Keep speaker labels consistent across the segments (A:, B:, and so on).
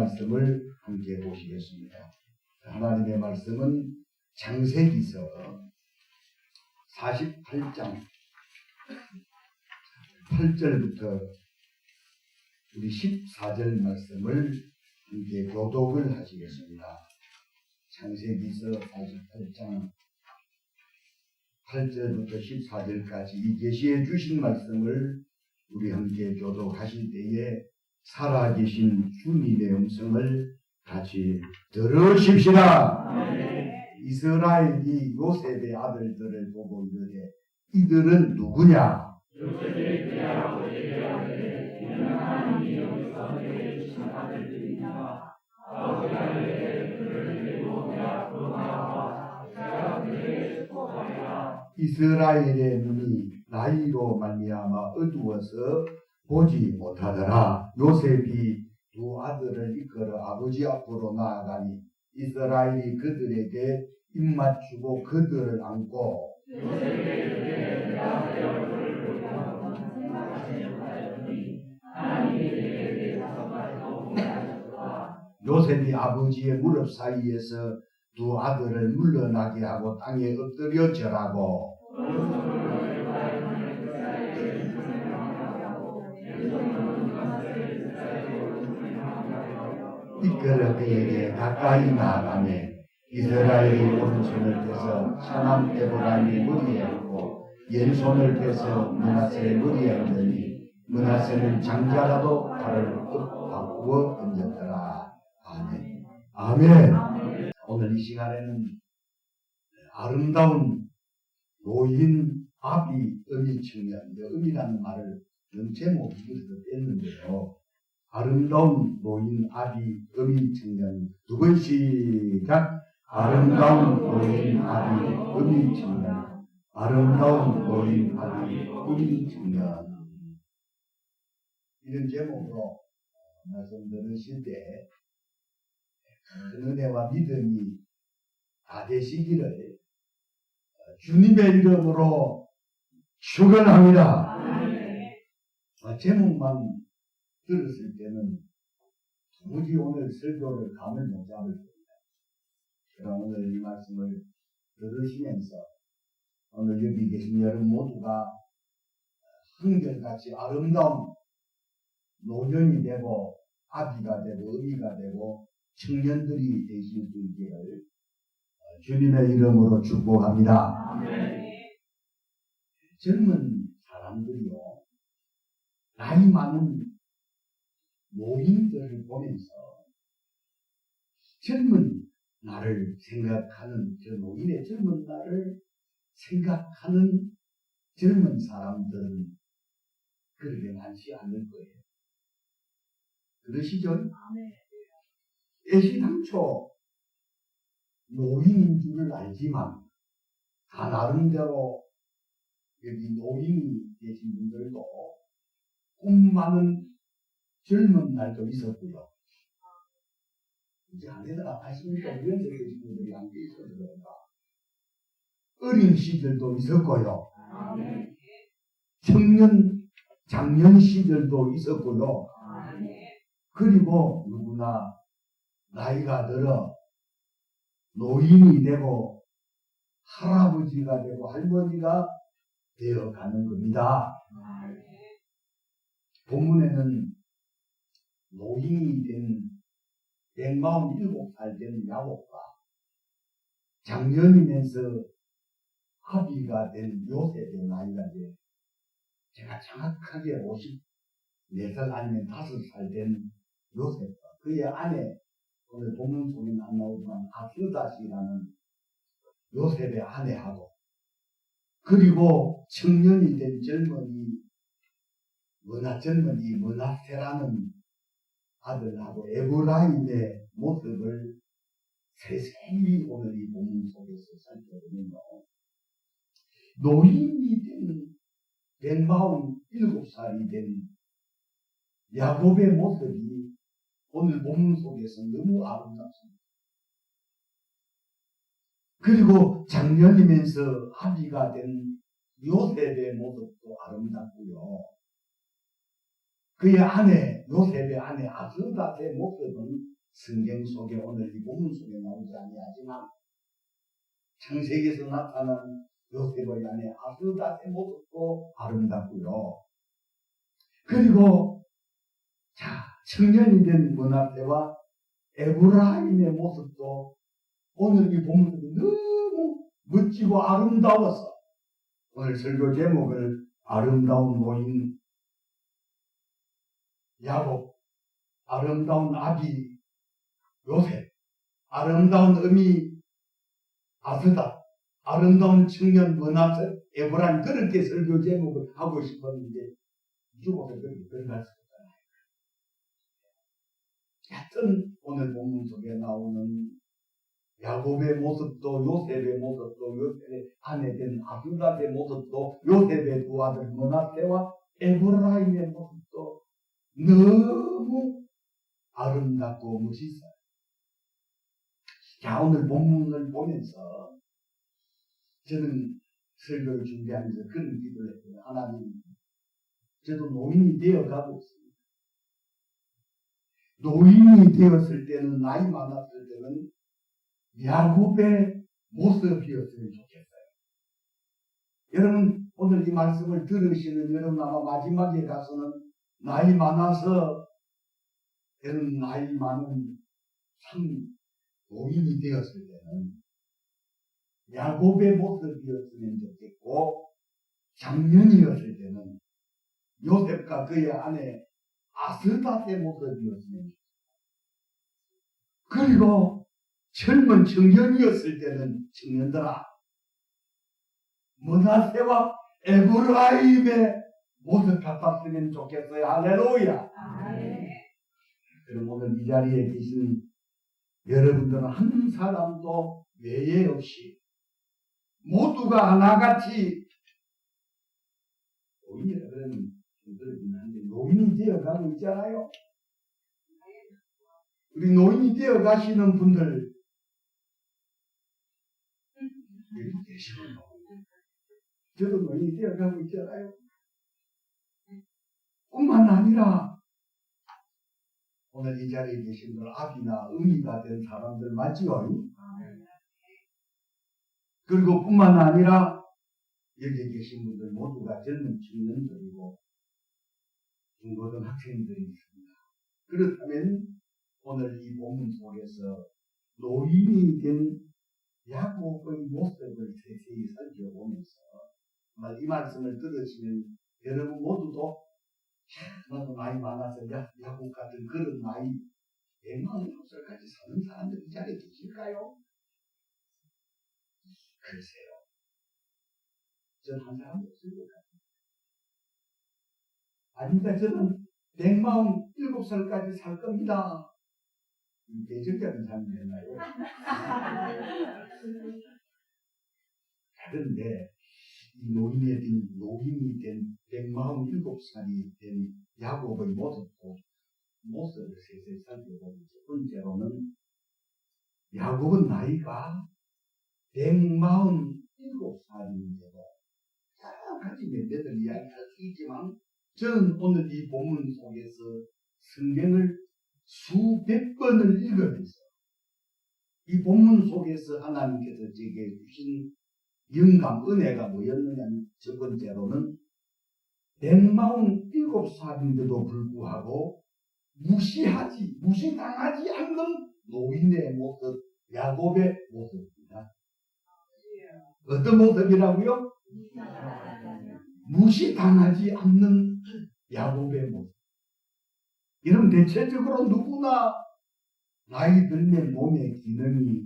A: 말씀을 함께 보시겠습니다. 하나님의 말씀은 창세기서 48장 8절부터 우리 14절 말씀을 함께 교독을 하시겠습니다. 창세기서 48장 8절부터 14절까지 이 계시해 주신 말씀을 우리 함께 교독하실 때에 살아계신 주님의 음성을 같이 들으십시다. 이스라엘이 요셉의 아들들을 보고 이르되 이들은 누구냐?
B: 요셉의 그 아버지의 아들에 이는 하나님이 여기서 내게 주신 아들들이니라. 아버지가 내게 그를 데리고 내 앞으로 나아와 내가 그에게 축복하리라.
A: 이스라엘의 눈이 나이로 말미암아 어두워서 보지 못하더라. 요셉이 두 아들을 이끌어 아버지 앞으로 나아가니 이스라엘이 그들에게 입맞추고 그들을 안고
B: 요셉에게 그에게 내가 내 얼굴을 보리라고는 생각하지 못하였더니 하나님이 내게 내 자손까지도 보게 하셨도다.
A: 요셉이 아버지의 무릎 사이에서 두 아들을 물러나게 하고 땅에 엎드려 절하고 이끌어 그에게 가까이 나아가매 이스라엘이 오른손을 펴서 차남 에브라임이 머리에 얹고 왼손을 펴서 므낫세의 머리에 얹으니 므낫세는 장자라도 팔을 바꾸어 얹었더라. 아멘. 아멘. 오늘 이 시간에는 아름다운 노인 아비 어미 청년, 어미라는 말을 제목이 여기서 뺐는데요. 아름다운 노인 아비 어미 청년 두 번 시작. 아름다운 노인 아비 어미 청년, 아름다운 노인 아비 어미 청년. 이런 제목으로 말씀 들으실 때 큰 은혜와 믿음이 다 되시기를 주님의 이름으로 축원합니다. 제목만 들었을 때는 도무지 오늘 설교를 감을 못 잡을 겁니다. 제가 오늘 이 말씀을 들으시면서 오늘 여기 계신 여러분 모두가 한결같이 아름다운 노년이 되고 아비가 되고 어미가 되고 청년들이 되실 수 있기를 주님의 이름으로 축복합니다. 젊은 사람들이요, 나이 많은 노인들을 보면서 젊은 나를 생각하는, 저 노인의 젊은 나를 생각하는 젊은 사람들은 그렇게 많지 않을 거예요. 그러시죠? 애시당초 노인인 줄을 알지만 다 나름대로 여기 노인이 계신 분들도 꿈 많은 젊은 날도 있었고요. 이제 아내들아 하십니까? 이런 데 계신 분들이 함께 있어서 그런가. 어린 시절도 있었고요. 장년 시절도 있었고요. 그리고 누구나 나이가 들어 노인이 되고 할아버지가 되고 할머니가 되어 가는 겁니다. 본문에는 노인이 된 147살 된 야곱과 장년이면서 아비가 된 요셉의 나이가 돼 제가 정확하게 54살 아니면 5살 된 요셉과 그의 아내, 오늘 본문 속에는 안 나오지만 아스다시라는 요셉의 아내하고 그리고 청년이 된 젊은이 므낫세라는 아들하고 에브라임의 모습을 세세히 오늘 이 본문 속에서 살펴보면요. 노인이 된 147살이 된 야곱의 모습이 오늘 본문 속에서 너무 아름답습니다. 그리고 장년이면서 아비가 된 요셉의 모습도 아름답고요. 그의 아내 요셉의 아내 아스다의 모습은 성경 속에 오늘 이 본문 속에 나오지 아니하지만 창세기에서 나타난 요셉의 아내 아스다의 모습도 아름답고요. 그리고 청년이 된 므낫세와 에브라임의 모습도 오늘 이 본문 속에 너무 멋지고 아름다워서 오늘 설교 제목을 아름다운 노인 야곱, 아름다운 아기 요셉, 아름다운 어미 아스다, 아름다운 청년 므낫세, 에브라임, 그렇게 설교 제목을 하고 싶었는데 죽어서 그렇게 들어갈 수 없잖아요. 하여튼 오늘 본문 속에 나오는 야곱의 모습도 요셉의 모습도 요셉의 아내 된 아스다의 모습도 요셉의 두 아들 므낫세와 에브라임의 모습도 너무 아름답고 멋있어요. 자, 오늘 본문을 보면서 저는 설교를 준비하면서 그런 기도를 했어요. 하나님, 저도 노인이 되어가고 있습니다. 노인이 되었을 때는, 나이 많았을 때는 야곱의 모습이었으면 좋겠어요. 여러분, 오늘 이 말씀을 들으시는 여러분 아마 마지막에 가서는 나이 많아서 여러분 나이 많은 노인이 되었을 때는 야곱의 모습이었으면 좋겠고, 장년이었을 때는 요셉과 그의 아내 아스다의 모습이었으면 좋겠고, 그리고 젊은 청년이었을 때는 청년들아 므낫세와 에브라임의 모습 같았으면 좋겠어요. 할렐루야. 그럼 오늘 이 자리에 계신 여러분들은 한 사람도 외에 없이 모두가 하나같이 노인이라 그러면 힘들긴 한데 노인이 되어가고 있잖아요. 우리 노인이 되어가시는 분들 여기 계시는 거. 저도 노인이 되어가고 있잖아요. 뿐만 아니라 오늘 이 자리에 계신 분들 아비나 어미가 된 사람들 맞지요? 그리고 뿐만 아니라 여기 계신 분들 모두가 젊은 청년들이고 중고등학생들이 있습니다. 그렇다면 오늘 이 본문 속에서 노인이 된 야곱의 모습을 세세히 살펴보면서 이 말씀을 들으시면 여러분 모두도 나도 나이 많아서 야곱 같은 그런 나이 100살까지 사는 사람들이 이 자리에 계실까요? 글쎄요. 전 한 사람도 없을 것 같아요. 아닙니다. 저는 147살까지 살 겁니다. 대적자는 삶이 되나요? 그런데 이 노인이 된 147살이 된 야곱의 모습을 세세히 살펴보면 첫 번째로는 야곱은 나이가 147살인데도 여러 가지 멘트들 이야기할 수 있지만 저는 오늘 이 본문 속에서 성경을 수백 번을 읽으면서 이 본문 속에서 하나님께서 제게 주신 영감, 은혜가 뭐였느냐면 첫 번째로는 147살인데도 불구하고 무시당하지 않는 노인의 모습, 야곱의 모습입니다. 어떤 모습이라고요? 무시당하지 않는 야곱의 모습. 이런 대체적으로 누구나 나이 들면 몸의 기능이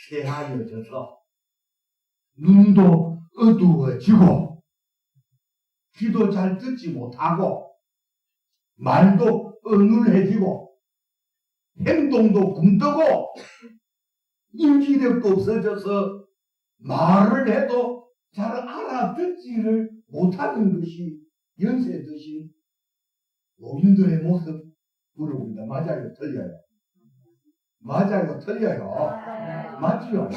A: 쇠하여져서 눈도 어두워지고 귀도 잘 듣지 못하고 말도 어눌해지고 행동도 굼뜨고 인지력도 없어져서 말을 해도 잘 알아듣지를 못하는 것이 연세 드신 노인들의 모습으로 봅니다. 맞아요? 틀려요? 맞아요? 틀려요? 맞죠?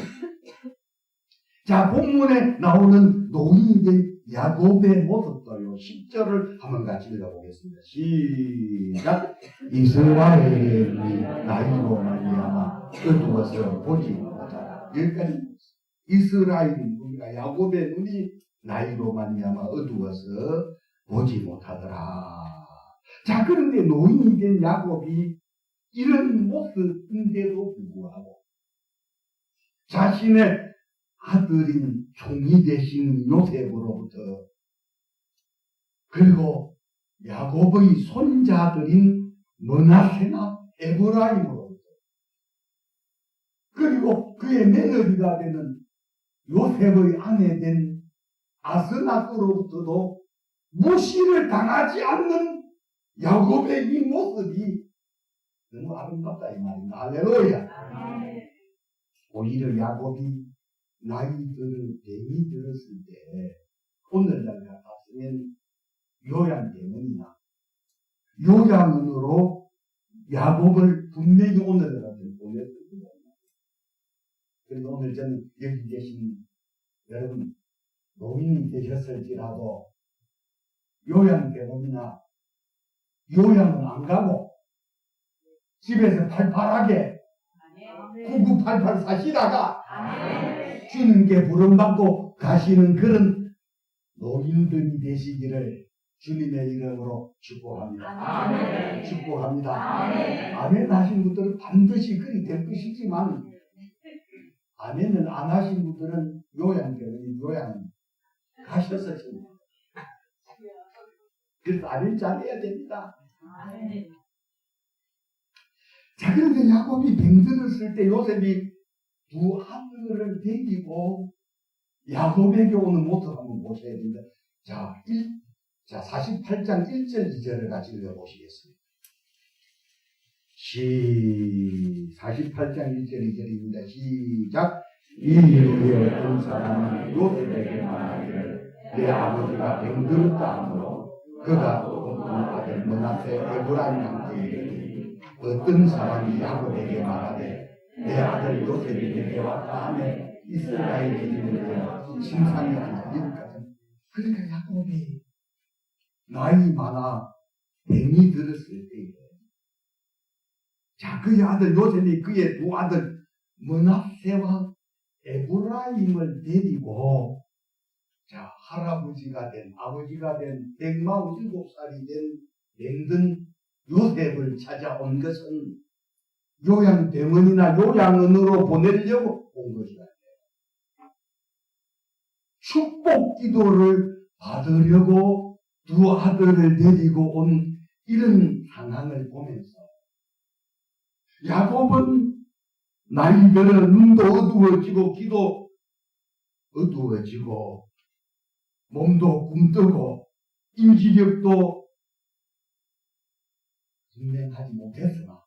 A: 자, 본문에 나오는 노인이 된 야곱의 모습도요. 10절을 한번 같이 읽어보겠습니다. 시작. 이스라엘이 나이로 말미암아 어두워서 보지 못하라. 여기까지. 이스라엘이 우리가 야곱의 눈이 나이로 말미암아 어두워서 보지 못하더라. 자, 그런데 노인이 된 야곱이 이런 모습인데도 불구하고 자신의 아들인 종이 되신 요셉으로부터 그리고 야곱의 손자들인 므낫세나 에브라임으로부터 그리고 그의 며느리가 되는 요셉의 아내 된 아스나트로부터도 무시를 당하지 않는 야곱의 이 모습이 너무 아름답다 이 말입니다. 할렐루야. 오히려 야곱이 나이들을 뱀이 들었을 때 오늘날 같았으면 요양 때문이나 요양으로 야곱을 분명히 오늘날 같은 보냈을 거예요. 그래서 오늘 저는 여기 계신 여러분 노인이 되셨을지라도 요양 때문이나 요양은 안 가고 집에서 팔팔하게 9988 사시다가 주님께 부름받고 가시는 그런 노인들이 되시기를 주님의 이름으로 축복합니다. 축복합니다. 아멘 하신 분들은 반드시 그리 될 것이지만 아멘을 안 하신 분들은 요양되는 요양 가셔서 지금 그래서 아멘 잘해야 됩니다. 자, 그런데 야곱이 병들었을 때 요셉이 두 아들을 데리고 야곱에게 오는 모습 한번 보셔야 됩니다. 자, 48장 1절 2절을 같이 읽어보시겠습니다. 48장 1절 2절입니다. 시작. 이 이후에 어떤 사람은 요셉에게 말하기를 내 아버지가 병들었다 하므로 그가 또 아들 므낫세 에브라임 함께 이르니 어떤 사람이 야곱에게 말하되 내 아들 요셉이 내게 왔다 하며 이스라엘 기준으로 심상이 이르거든. 그러니까 야곱이 나이 많아 병이 들었을 때에 자, 그의 아들 요셉이 그의 두 아들 므낫세와 에브라임을 데리고 자, 할아버지가 된 아버지가 된 147살이 된 맹든 요셉을 찾아온 것은 요양병원이나 요양원으로 보내려고 온 것이 아니에요. 축복 기도를 받으려고 두 아들을 데리고 온 이런 상황을 보면서 야곱은 나이 들어 눈도 어두워지고 귀도 어두워지고 몸도 굼뜨고 인지력도 분명하지 못했으나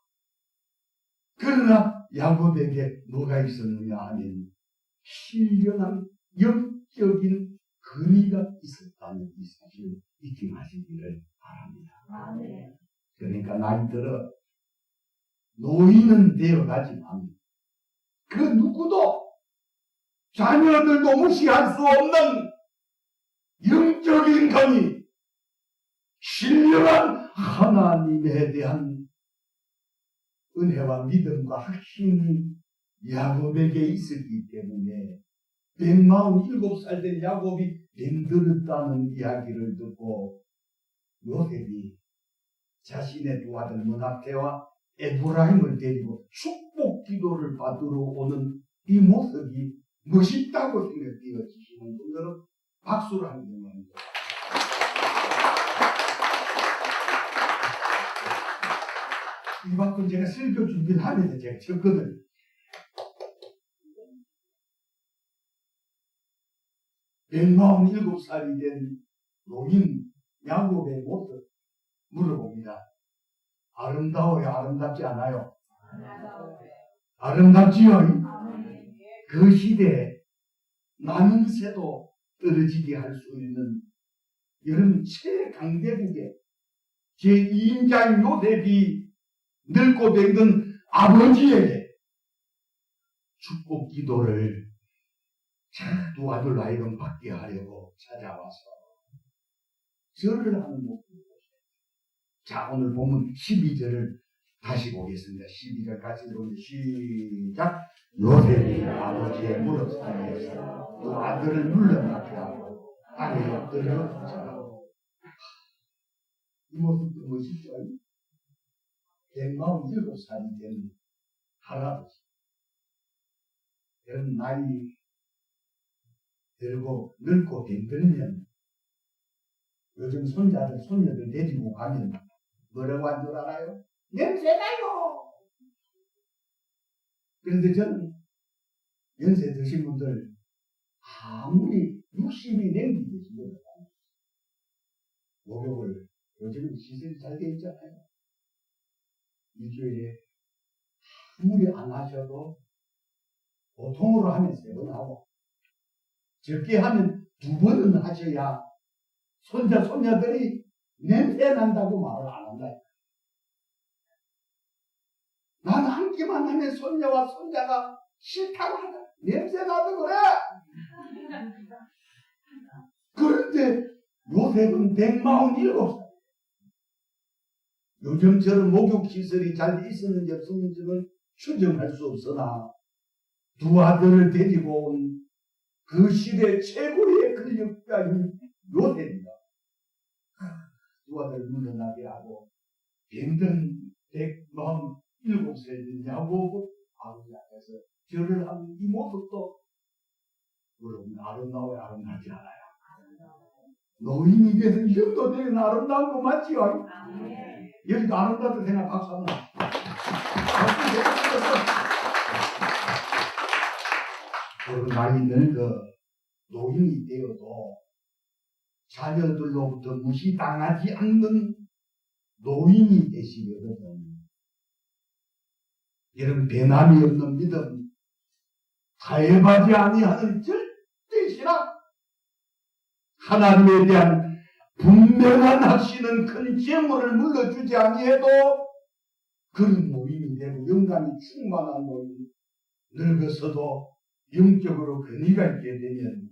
A: 그러나 야곱에게 뭐가 있었느냐 하면 신령한 영적인 근위가 있었다는 이 사실을 잊지 마시기를 바랍니다. 그러니까 나이 들어 노인은 되어가지만 그 누구도 자녀들도 무시할 수 없는 영적인 근위 신령한 하나님에 대한 은혜와 믿음과 확신이 야곱에게 있었기 때문에 147살 된 야곱이 병들었다는 이야기를 듣고 요셉이 자신의 두 아들 므낫세와 에브라임을 데리고 축복 기도를 받으러 오는 이 모습이 멋있다고 생각되어지시는 분들은 박수를 하는 겁니다. 이 밖은 제가 설교 준비를 하면서 제가 쳤거든요. 일곱 살이 된 노인 야곱의 모습 물어봅니다. 아름다워요? 아름답지 않아요? 아름답지요? 그 시대에 나는 새도 떨어지게 할 수 있는 여러분 최강대국의 제2인자인 요셉이 늙고 병든 아버지에게 축복 기도를 자, 두 아들 하여금 받게 하려고 찾아와서 절을 하는 모습을 보세요. 자, 오늘 보면 12절을 다시 보겠습니다. 12절 같이 들어보면 시작. 요셉이 아버지의 무릎 사이에서 두 아들을 물러나게 하고 땅에 엎드려 절하고. 이 모습도 멋있죠? 147살이 된 할아버지. 여러분 나이 들고 늙고 병들면 요즘 손자들 손녀들 데리고 가면 뭐라고 한 줄 알아요? 냄새나요. 그런데 저는 연세 드신 분들 아무리 60이 넘기시면 목욕을 요즘은 시설이 잘 되어 있잖아요. 일주일에 아무리 안 하셔도 보통으로 하면 3번 하고 적게 하면 2번은 하셔야 손자 손녀들이 냄새 난다고 말을 안 한다. 난 한 끼만 하면 손녀와 손자가 싫다고 한다. 냄새 나도 그래. 그런데 요셉은 147살. 요즘처럼 목욕시설이 잘 있었는지 없었는지는 추정할 수 없으나 두 아들을 데리고 온 그 시대 최고의 근력자인 요셉입니다. 두 아들을 물러나게 하고 병든 147살 야곱 아버지 앞에서 절을 하는 이 모습도 여러분 아름다워요, 아름답지 않아요? 노인이 돼서 이 정도 되면 아름다운 거 맞지요? 여기도 아름답다 생각 박수 한번. 여러분 나이 늙어 노인이 되어도 자녀들로부터 무시당하지 않는 노인이 되시거든. 여러분 배남이 없는 믿음, 타협하지 아니하는 절대 신앙, 하나님에 대한 분명한 확신은 큰 재물을 물러주지 아니해도 그런 노인이 되고 영감이 충만한 노인, 늙어서도 영적으로 근위가 있게 되면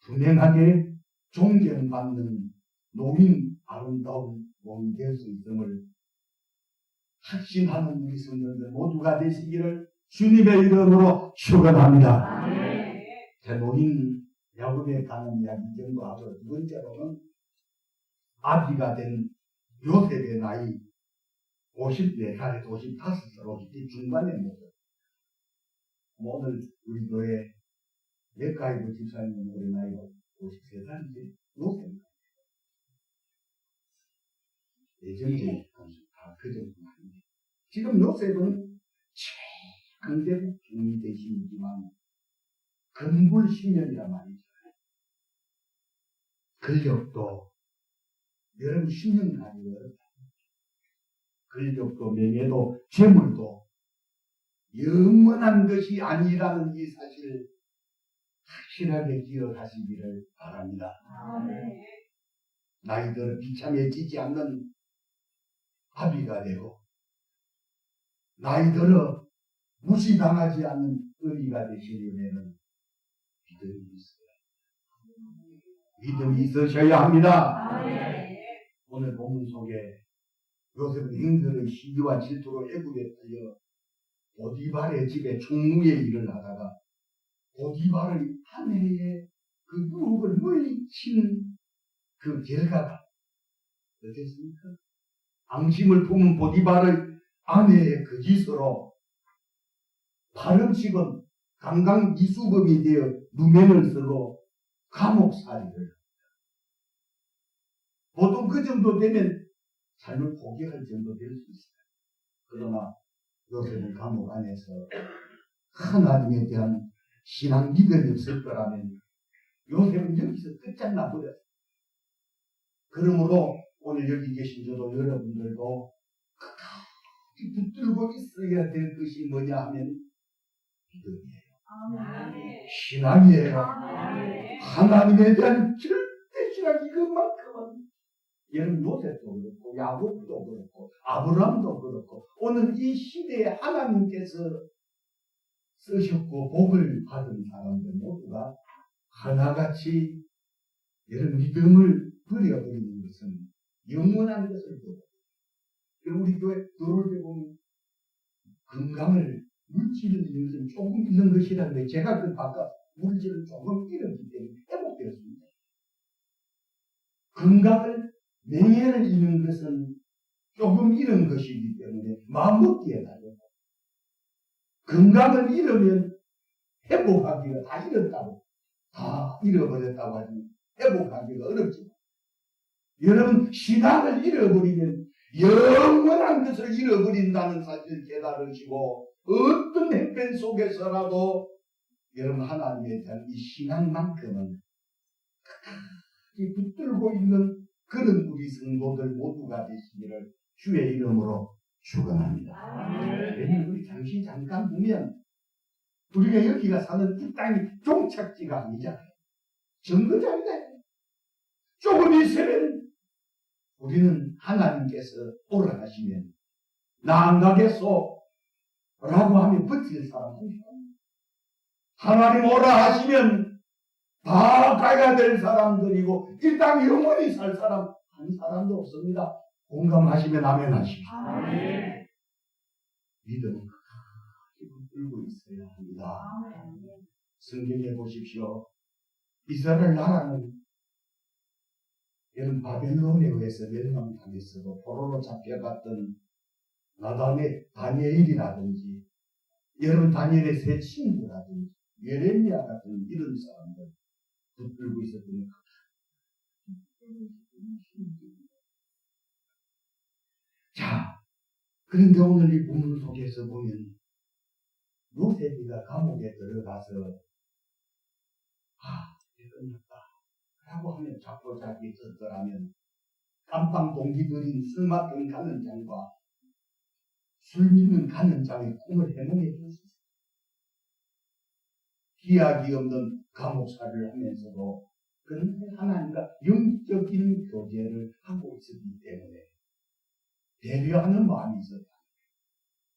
A: 분명하게 존경받는 노인, 아름다운 몸이 될 수 있음을 확신하는 우리 성도들 모두가 되시기를 주님의 이름으로 축원합니다. 제 노인 야곱에 관한 이야기 정도 하고 두 번째로는 아비가 된 요셉의 나이 54살에서 55살, 50대 중반의 모습. 오늘 우리 교회 맥가이버 집사님은 우리 나이가 53살인데 요셉입니다. 예전에 다그 정도는 아닌데 지금 요셉은 최강대국 중이 되시지만 근불 10년이란 말이죠. 근력도 여러분 10년 가지고 어렵다. 근력도 명예도 재물도 영원한 것이 아니라는 이 사실을 확실하게 기억하시기를 바랍니다. 나이 들어 비참해지지 않는 아비가 되고 나이 들어 무시당하지 않는 의리가 되시려면 믿음이 있어요. 믿음이 있으셔야 합니다. 오늘 본문 속에 요셉은 형들의 시기와 질투로 애굽에 달려 보디발의 집에 총무의 일을 하다가 보디발의 아내의 그 유혹을 물리치는 그 결과가 어땠습니까? 앙심을 품은 보디발의 아내의 그 짓으로 파렴치곤 강강미수범이 되어 누명을 쓰고 감옥살이를. 보통 그 정도 되면 삶을 포기할 정도 될 수 있어요. 그러나 요셉은 감옥 안에서 하나님에 대한 신앙 믿음이 없을 거라면 요셉은 여기서 끝장나 버렸어요. 그러므로 오늘 여기 계신 저도 여러분들도 끝까지 붙들고 있어야 될 것이 뭐냐 하면 믿음이에요. 신앙이에요. 하나님에 대한 절대 신앙 이것만큼은 여러분 요셉도 그렇고 야곱도 그렇고 아브라함도 그렇고 오늘 이 시대에 하나님께서 쓰셨고 복을 받은 사람들 모두가 하나같이 이런 믿음을 버려버리는 것은 영원한 것을 보다. 우리 교회 들어올 때 보면 건강을 물질을 잃는 것은 조금 잃는 것이라는데 제가 그 바깥 물질을 조금 잃었기 때문에 회복되었습니다. 건강을 명예를 잃는 것은 조금 잃은 것이기 때문에 마음먹기에 달려요. 건강을 잃으면 회복하기가 다 잃었다고, 다 잃어버렸다고 하지만 회복하기가 어렵지만 여러분 신앙을 잃어버리면 영원한 것을 잃어버린다는 사실을 깨달으시고 어떤 햇볕 속에서라도 여러분 하나님에 대한 이 신앙만큼은 끝까지 붙들고 있는 그런 우리 성도들 모두가 되시기를 주의 이름으로 축원합니다. 왜냐하면 우리 잠깐 보면 우리가 여기가 사는 이 땅이 종착지가 아니잖아요. 정거장이다. 조금 있으면 우리는 하나님께서 오라 하시면 나 안 가겠소 라고 하면 버틸 사람 없습니다. 하나님 오라 하시면 다 가야 될 사람들이고 이 땅 영원히 살 사람 한 사람도 없습니다. 공감하시면 아멘 하십시오. 믿음은 끝까지 붙들고 있어야 합니다. 성경에 보십시오. 이스라엘 나라는 여러분 바벨론에 의해서 멸망당했어도 포로로 잡혀갔던 나단의 다니엘이라든지 여러분 다니엘의 세 친구라든지 예레미야 같은 이런 사람들 붙들고 있었더니 자, 그런데 오늘 이 본문 속에서 보면 요셉이가 감옥에 들어가서 이제 끝났다 라고 하면 자포자기 있었더라면 깜빵 동기들인 술 맡은 가는 장과 술 믿는 가는 장의 꿈을 해몽해 줄 수 있어요. 기약이 없는 감옥살이를 하면서도 그런데 하나님과 영적인 교제를 하고 있었기 때문에 배려하는 마음이 있었다.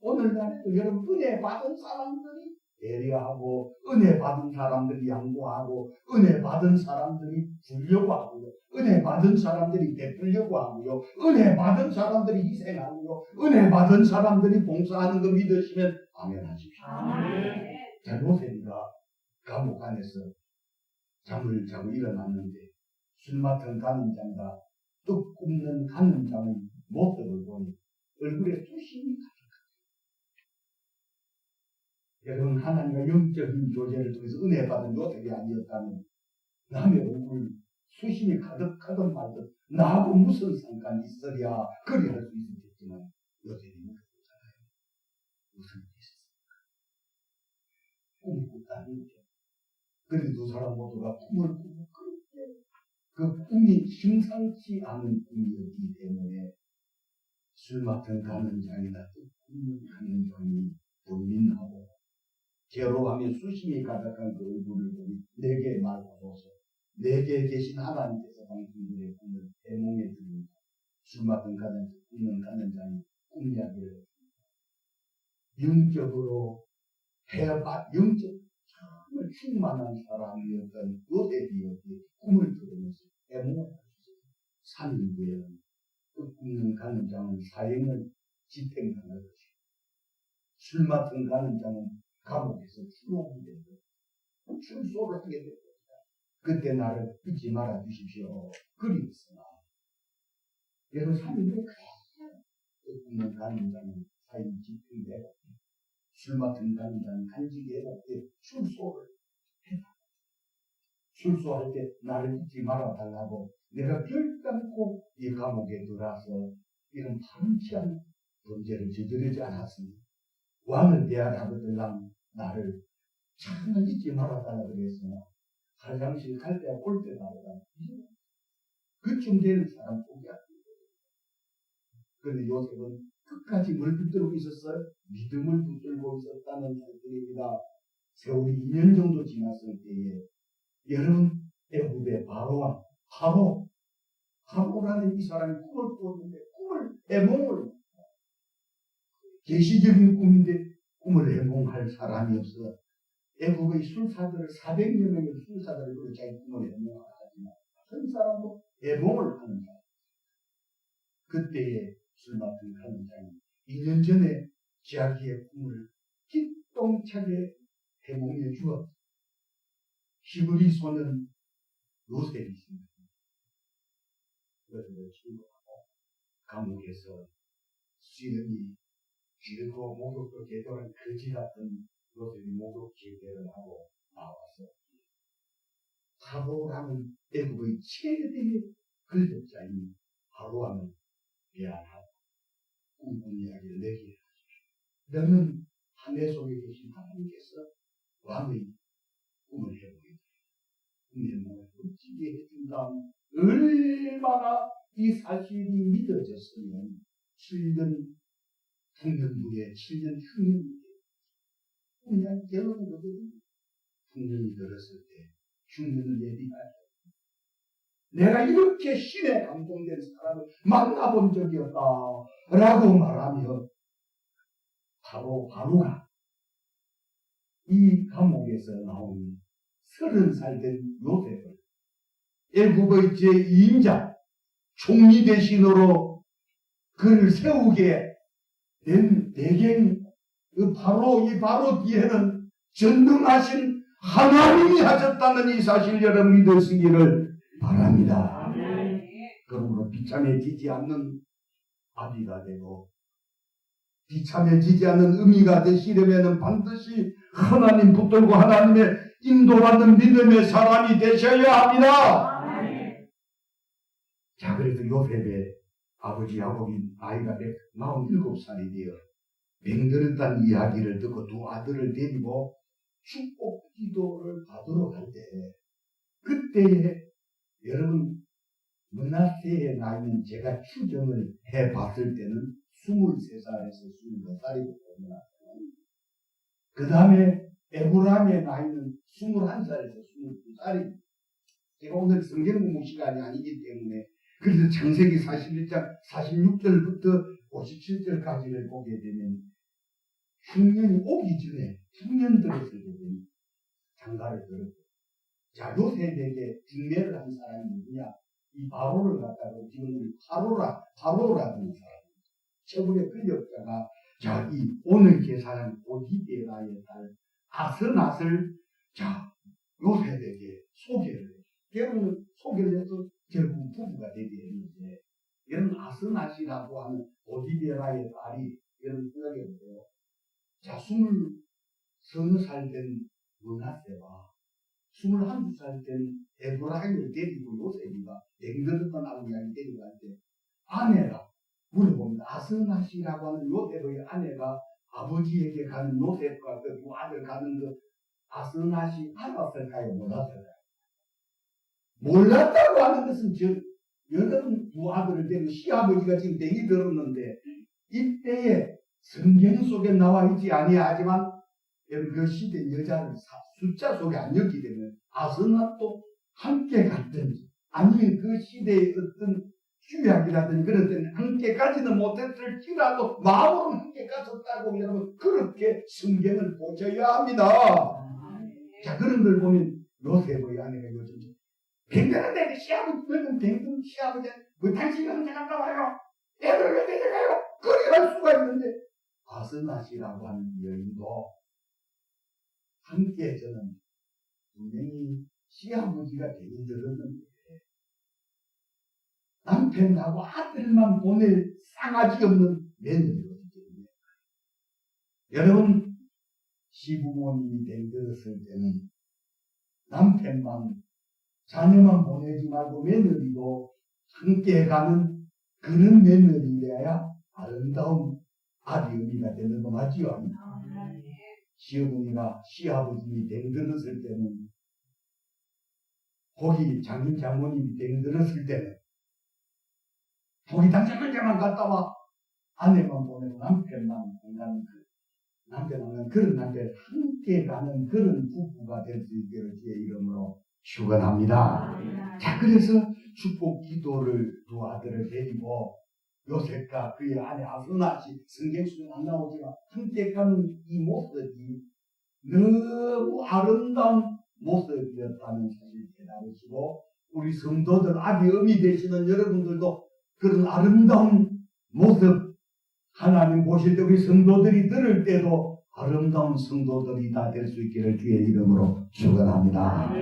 A: 오늘날에도 여러분 은혜 받은 사람들이 배려하고 은혜 받은 사람들이 양보하고 은혜 받은 사람들이 주려고 하고요. 은혜 받은 사람들이 베풀려고 하고요. 은혜 받은 사람들이 희생하고요. 은혜 받은 사람들이 봉사하는 거 믿으시면 아멘 하십시오. 자, 요셉이가 감옥 안에서 잠을 자고 일어났는데 술 맡은 가는 장과 떡 굽는 가는 장의 모습을 보니 얼굴에 수심이 여러분 하나님과 영적인 교제를 통해서 은혜 받은 요셉이 아니었다면 남의 얼굴 수심이 가득하던 말든 나하고 무슨 상관이 있으랴 그리 할 수 있었겠지만 요셉이 그렇잖아요. 무슨 일이 있었습니까? 꿈을 꿨다는 거죠. 그런데 두 사람 모두가 꿈을 꾸고 그렇게 그 꿈이 심상치 않은 꿈이었기 때문에 술 맡은 가는 장이나 뜻 굽는 가는 장이 불민하고 괴로워하며 수심이 가득한 그 얼굴을 보니 내게 말하소서. 내게 계신 하나님께서 당신들의 꿈을 해몽해 주니다. 술 맡은 가는 꿈은 가는 장이 꿈 이야기를 했습니다. 영적으로 영적 정말 충만한 사람이었던 요셉이었기에 꿈을 들으면서 해몽을 하셨어요. 3일 후에는 그 꿈은 가는 장은 사형을 집행당할 것이고 술 맡은 가는 장은 감옥에서 추록이 된 거예요. 출소를 하게 될 겁니다. 그때 나를 잊지 말아 주십시오. 그리웠으나 여러분 3일 후에 그 꿈은 가는 장은 사형 집행되고 술 맡은 가는 장은 간직되고 출소를 해라. 출소할 때 나를 잊지 말아 달라고 내가 결단코 이 감옥에 들어와서 이런 파렴치 않은 범죄를 저지르지 않았습니다. 왕을 대하거들랑 나를 참을 잊지 말아달라 그랬으나 화장실 갈 때와 올 때마다 그쯤 되는 사람 포기하는 거예요. 그런데 요셉은 끝까지 뭘 붙들고 있었어요? 믿음을 붙들고 있었다는 사실입니다. 세월이 2년 정도 지났을 때에 여러분 애굽의 바로왕 바로라는 이 사람이 꿈을 꾸었는데 꿈을 해몽을 계시적인 꿈인데 꿈을 해몽 해몽할 사람이 없어. 애국의 술사들을 400여 명의 술사들을 그렇게 자기 꿈을 해몽을 하지만 한 사람도 해몽을 하는 사람. 그때의 술 맡은 간장이 2년 전에 자기의 꿈을 기똥차게 해몽해 주었다. 히브리 소는 요셉이 있습니다. 요셉을 출국하고 감옥에서 수련이 길고 목욕도 제대로 거지 같은 요셉이 목욕 제대를 하고 나와서 파로라는 애국의 최대의 권력자인 파로와는 미안하다. 꿈꾼 이야기를 내게 하십시오. 너는 하늘 속에 계신 하나님께서 왕의 꿈을 해보게 꿈을 멋지게 해준 다음 얼마나 이 사실이 믿어졌으면 7년 풍년부에 7년 흉년이 그냥 결혼을 거거든요. 풍년이 들었을 때 흉년을 예비하죠. 내가 이렇게 신에 감동된 사람을 만나본 적이 없다 라고 말하며 바로가 이 감옥에서 나온 30살 된 요셉을 애국의 제2인자 총리 대신으로 그를 세우게 된 배경, 바로 뒤에는 전능하신 하나님이 하셨다는 이 사실 여러분 믿으시기를 바랍니다. 그러므로 비참해지지 않는 아비가 되고 비참해지지 않는 의미가 되시려면 반드시 하나님 붙들고 하나님의 인도받는 믿음의 사람이 되셔야 합니다. 자, 그래서 요셉의 아버지 야곱이 나이가 47살이 되어 맹들었다는 이야기를 듣고 두 아들을 데리고 축복 기도를 받으러 갈 때 그때에 여러분 므낫세의 나이는 제가 추정을 해봤을 때는 23살에서 25살이고 그 다음에 에브람의 나이는 21살에서 22살입니다. 제가 오늘 성경 공부 시간이 아니기 때문에 그래서 창세기 41장 46절부터 57절까지를 보게 되면 흉년이 오기 전에 흉년 들었을 때 장가를 들었고 자 요셉에게 중매를 한 사람이 누구냐 이 바로를 갖다가 지금 바로라는 사람 최고의 권력자가 자 이 오늘 제사장 보디베라의 딸 아스낫을 자 요셉에게 소개를 해. 결국 소개를 해서 결국 부부가 되게 했는데 이런 아스낫이라고 하는 보디베라의 딸이 이런 생각이 없어요. 자 20살 된 므낫세와 21살 된 에브라임을 데리고 요셉이가 맹들었던 이야기 데리고 갈 때 아내가 물어봅니다. 아스낫이라고 하는 요셉의 아내가 아버지에게 가는 요셉과 그 두 아들 가는 그 아스낫이 알았을까요? 몰랐을까요? 몰랐다고 하는 것은 여러분 두 아들을 데리고 시아버지가 지금 댕이 들었는데 이때에 성경 속에 나와 있지 아니하지만 그 시대 여자를 숫자 속에 안 엮기 때문에 아스낫도 함께 갔든지 아니면 그 시대의 어떤 규약이라든지 그런 때는 함께 가지는 못했을지라도 마음으로 함께 갔었다고 여러분 그렇게 성경을 보셔야 합니다. 자 그런 걸 보면 요셉의 아내가 요즘 뱅드는데 시아버지 늙은 뱅든 시아버지 뭐 당신은 언제 갔다 와요? 애들 왜 데려가요? 그리 할 수가 있는데 아스낫이라고 하는 여인도 함께 저는 분명히 시아버지가 되긴 들었는데 남편하고 아들만 보낼 싸가지 없는 며느리거든요. 여러분 시부모님이 댕들었을 때는 남편만 자녀만 보내지 말고 며느리도 함께 가는 그런 며느리여야 아름다운 아비 의미가 되는 거 맞지요? 시어머니가 시아버님이 댕들었을 때는 거기 장인 장모님이 댕들었을 때는 거기 당장만 갔다 와 아내만 보내고 남편만 안 가는 남편 안 가는 그런 남편 함께 가는 그런 부부가 될 수 있기를 주의 이름으로 축원합니다. 자 그래서 축복 기도를 두 아들을 데리고 요셉과 그의 아내 아스나시 성경 속에 안 나오지만 함께 가는 이 모습이 너무 아름다운 모습이었다는 사실을 깨달으시고 우리 성도들 아비 어미 되시는 여러분들도 그런 아름다운 모습 하나님 보실 때 우리 성도들이 들을 때도 아름다운 성도들이 다 될 수 있기를 주의 이름으로 축원합니다.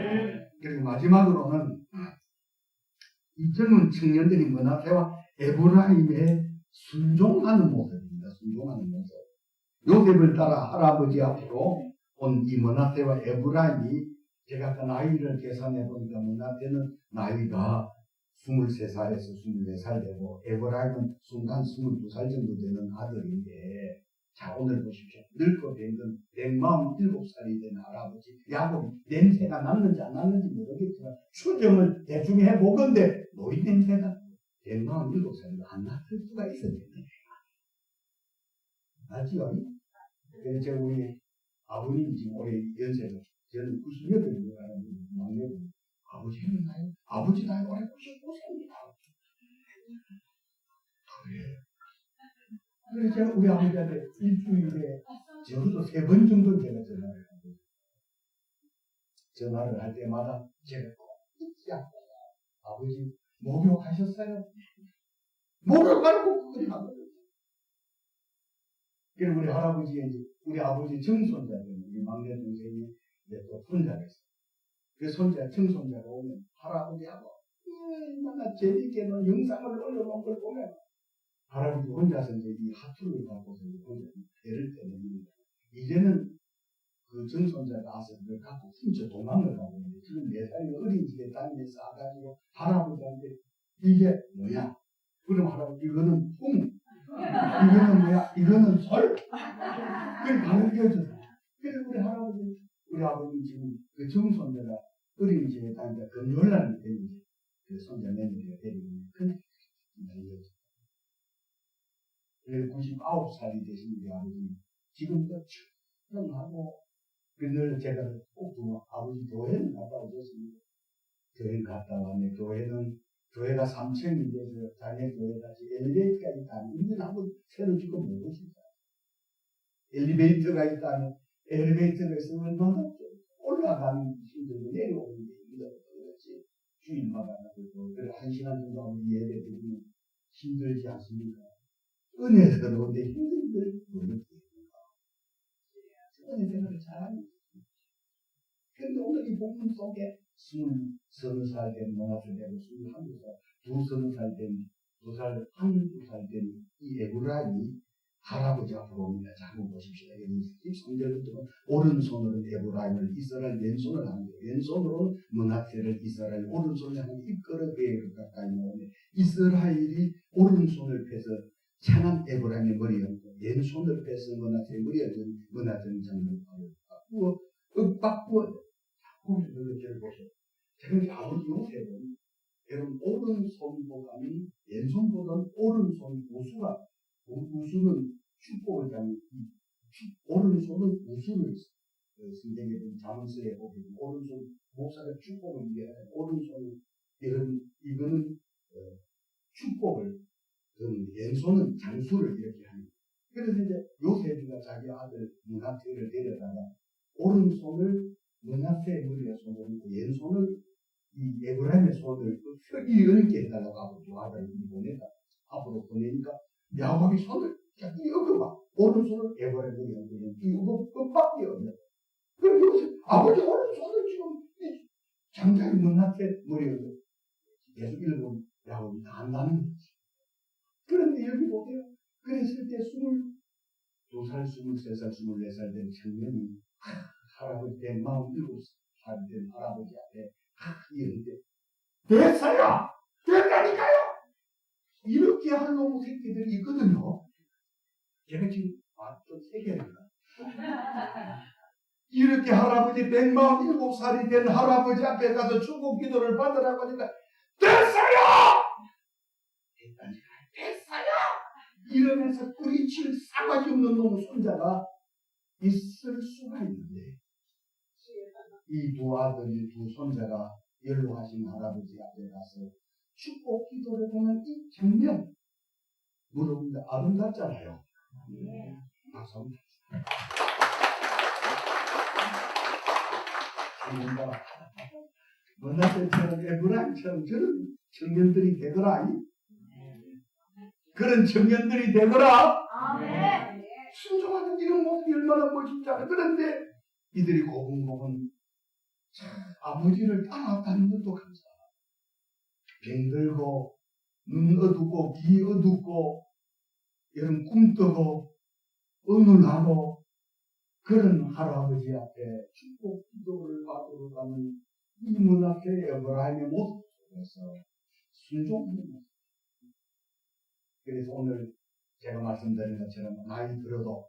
A: 그리고 마지막으로는 이 젊은 청년들이 머나세와 에브라임에 순종하는 모습입니다. 순종하는 모습. 요셉을 따라 할아버지 앞으로 온 이 머나세와 에브라임이 제가 아까 나이를 계산해 보니까 머나세는 나이가 23살에서 24살 되고 에브라임은 순간 22살 정도 되는 아들인데 자 오늘 보십시오. 늙고 된 147살이 된 할아버지 야곱이 냄새가 났는지 안 났는지 모르겠지만 추정을 대충 해보건대 노인 냄새가 147살이 안 났을 수가 있었겠네. 맞지요? 그래서 우리 아버님 지금 올해 연세가 저는 98입니다. 막내도 아버지는 나이 아버지 나이 올해 99세입니다. 그래서 제가 우리 아버지한테 일주일에 적어도 3번 정도 제가 전화를 하고 전화를 할 때마다 제가 꼭 잊지 않고 아버지 목욕하셨어요? 목욕하라고 그걸 하거든요. 그리고 우리 할아버지가 이제 우리 아버지 정손자들 우리 막내 동생이 이제 또 혼자가 있어요. 그 손자 정손자가 오면 할아버지하고 얼마나 재밌게는 영상을 올려놓은 걸 보면 할아버지 혼자서 이제 이 하투를 갖고서 혼자 배를 떼는 겁니다. 이제는 그 정손자가 와서 그걸 갖고 훔쳐 도망을 가고 있는데 지금 4살이 어린이집에 다니면서 와가지고 할아버지한테 이게 뭐야? 그럼 할아버지 이거는 품 이거는 뭐야? 이거는 솔? 그걸 가르쳐줘요. 그래서 우리 할아버지 우리 아버지 지금 그 정손자가 어린이집에 다니니까 금요일날 되는지 그 손자 며느리가 데리고 있는 그날 말이었죠. 그래서 99살이 되신 우리 아버지 지금도 출렁하고 늘 제가 꼭 아버지 교회는 갔다 오셨습니다. 교회 갔다 왔네. 교회가 3층인데 자네 교회 다시 엘리베이터가 있다면 이건 한번 새로 짓고 못 오신다. 엘리베이터가 있다면 엘리베이터가 있으면 얼마나 올라가는 힘들고 내려오는 게 힘들고 그렇지. 주일마다 그리고 1시간 정도 하면 예배 드리면 힘들지 않습니까? 은혜스러운데 힘든데 모르겠습니다. 은혜 생활을 잘하는 그런데 오늘 이 복음 속에 20살 된 모나스 되고 21살, 20살 된 2살, 1살 된 이 에브라임이 할아버지 앞으로 옵니다. 자, 한번 보십시오. 13절부터 오른손으로는 에브라임을 이스라엘 왼손을 하는데 왼손으로는 머나세를 이스라엘 오른손을 향해 이끌어 배에 가까이 나오는데 이스라엘이 오른손을 펴서 찬한 에브라임의 머리에 얹고 왼손을 펴서 머나세의 머리에 얹은 머나세는 장면을 바꾸어 윽박구어 고개 눌러지를 보세요. 제가 아버지 요셉은 여러분 오른손보다는 왼손보다는 오른손 우수는 축복을 가는 오른손은 우수를 성경에 보면 자문서에 보면 오른손 목사가 축복을 위하여 오른손은 이거는 축복을 왼손은 장수를 이렇게 합니다. 그래서 이제 요셉이가 자기 아들 므낫세를 데려다가 오른손을 므낫세의 머리에 손을 얹고 왼손을 이 에브라임의 손을 펴기 얹게 해달라고 아버지 아들을 보냈다. 앞으로 보내니까 야곱이 손을 이어봐 오른손을 에브라임 머리에 얹고 이거 끝밖에 없네. 그래서 아버지 오른손을 지금 장자의 므낫세 머리에 얹고 계속 읽으면 야곱이 다 안다는 거지. 그런데 여기 보세요. 그랬을 때 22살, 23살, 24살 된 청년이 할아버지 된 47살 된 할아버지 앞에 이러는데 됐어요! 됐다니까요! 이렇게 할 놈의 새끼들이 있거든요. 제가 지금 좀 세게 합니다. 이렇게 할아버지 147살이 된 할아버지 앞에 가서 축복 기도를 받으라고 하니까 됐어요! 됐다니까요. 됐어요! 이러면서 뿌리칠 싸가지 없는 놈의 손자가 있을 수가 있는데 이 두 아들이 두 손자가 연로하신 할아버지 앞에 가서 축복 기도를 보는 이 장면 물어보는데 아름답잖아요. 박수 한번 청년들아, 문화재처럼 에브라임처럼 저런 청년들이 되거라. 그런 청년들이 되거라. 순종하는 이런 모습이 얼마나 멋있잖아. 그런데 이들이 고분고분 아버지를 따라왔다는 것도 감사하다. 병들고 눈 어둡고 귀 어둡고 이런 꿈뜨고 어눌하고 그런 할아버지 앞에 축복 기도를 받으러 가는 이 문 앞에 에브라임의 모습 속에서 순종하는 모습. 그래서 오늘 제가 말씀드린 것처럼 나이 들어도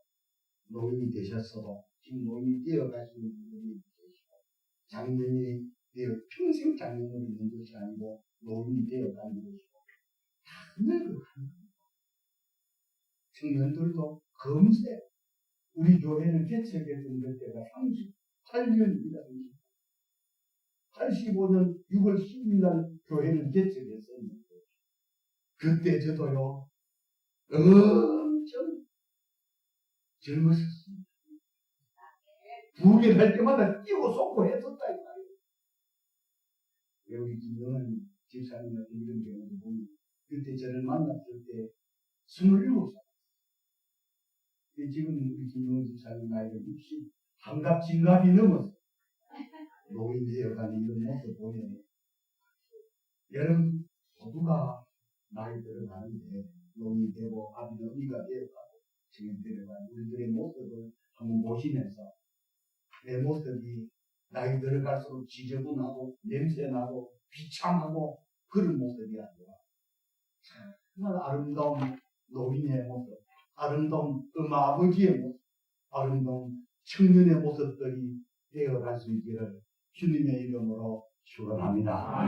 A: 노인이 되셨어도 지금 노인이 되어가시는 분들이 계시고 장년이 되어 평생 장년으로 있는 것이 아니고 노인이 되어가는 것이고 다 늙어가는 겁니다. 청년들도 금세 우리 교회를 개척했던 그때가 38년입니다. 85년 6월 10일 날 교회를 개척했었는데 그때 저도요 엄청 젊었었습니다. 부결할 때마다 뛰고 쏟고 했었다 이 말이에요. 여기 김정은 집사님 같은 이런 경우도 보면 그때 저를 만났을 때 27살. 지금 우리 김정은 집사님 나이가 60 한갑 진갑이 넘었어요. 노인 되어가는 이런 모습 보면 여러분 모두가 나이 들어가는데 노인이 되고 아버지 어미가 되어가고 지금 되어가는 우리들의 모습을 한번 보시면서 내 모습이 나이 들어갈수록 지저분하고 냄새나고 비참하고 그런 모습이 아니라 정말 아름다운 노인의 모습, 아름다운 엄마 아버지의 모습, 아름다운 청년의 모습들이 되어갈 수 있기를 주님의 이름으로 축원합니다.